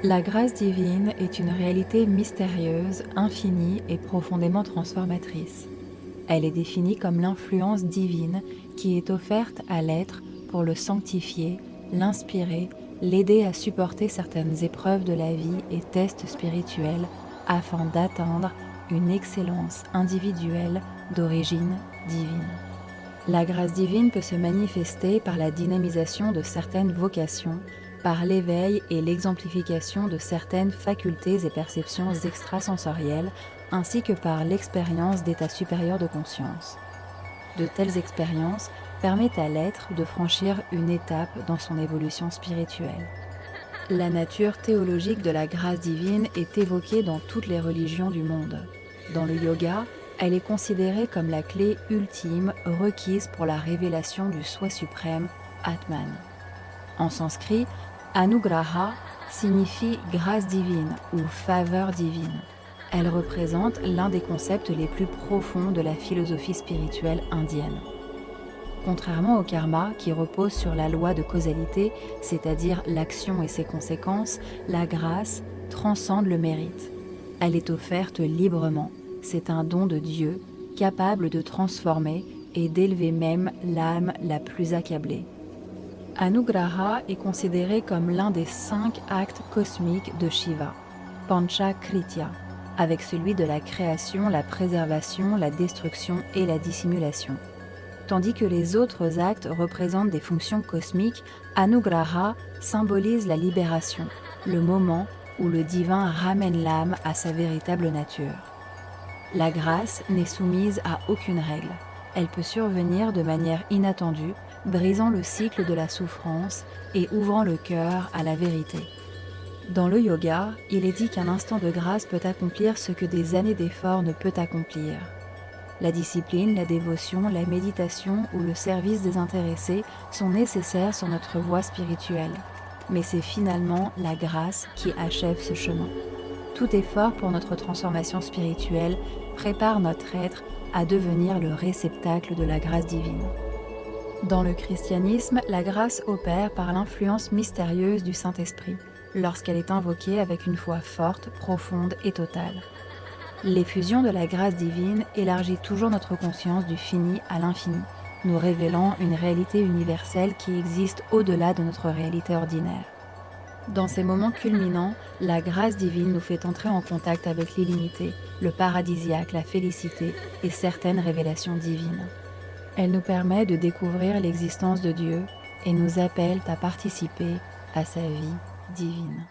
La grâce divine est une réalité mystérieuse, infinie et profondément transformatrice. Elle est définie comme l'influence divine qui est offerte à l'être pour le sanctifier, l'inspirer, l'aider à supporter certaines épreuves de la vie et tests spirituels afin d'atteindre une excellence individuelle d'origine divine. La grâce divine peut se manifester par la dynamisation de certaines vocations, par l'éveil et l'exemplification de certaines facultés et perceptions extrasensorielles, ainsi que par l'expérience d'états supérieurs de conscience. De telles expériences permettent à l'être de franchir une étape dans son évolution spirituelle. La nature théologique de la grâce divine est évoquée dans toutes les religions du monde. Dans le yoga, elle est considérée comme la clé ultime requise pour la révélation du soi suprême, Atman. En sanskrit, Anugraha signifie grâce divine ou faveur divine. Elle représente l'un des concepts les plus profonds de la philosophie spirituelle indienne. Contrairement au karma, qui repose sur la loi de causalité, c'est-à-dire l'action et ses conséquences, la grâce transcende le mérite. Elle est offerte librement. C'est un don de Dieu, capable de transformer et d'élever même l'âme la plus accablée. Anugraha est considéré comme l'un des 5 actes cosmiques de Shiva, Panchakritya, avec celui de la création, la préservation, la destruction et la dissimulation. Tandis que les autres actes représentent des fonctions cosmiques, Anugraha symbolise la libération, le moment où le divin ramène l'âme à sa véritable nature. La grâce n'est soumise à aucune règle. Elle peut survenir de manière inattendue, brisant le cycle de la souffrance et ouvrant le cœur à la vérité. Dans le yoga, il est dit qu'un instant de grâce peut accomplir ce que des années d'effort ne peut accomplir. La discipline, la dévotion, la méditation ou le service désintéressé sont nécessaires sur notre voie spirituelle. Mais c'est finalement la grâce qui achève ce chemin. Tout effort pour notre transformation spirituelle prépare notre être à devenir le réceptacle de la grâce divine. Dans le christianisme, la grâce opère par l'influence mystérieuse du Saint-Esprit, lorsqu'elle est invoquée avec une foi forte, profonde et totale. L'effusion de la grâce divine élargit toujours notre conscience du fini à l'infini, nous révélant une réalité universelle qui existe au-delà de notre réalité ordinaire. Dans ces moments culminants, la grâce divine nous fait entrer en contact avec l'illimité, le paradisiaque, la félicité et certaines révélations divines. Elle nous permet de découvrir l'existence de Dieu et nous appelle à participer à sa vie divine.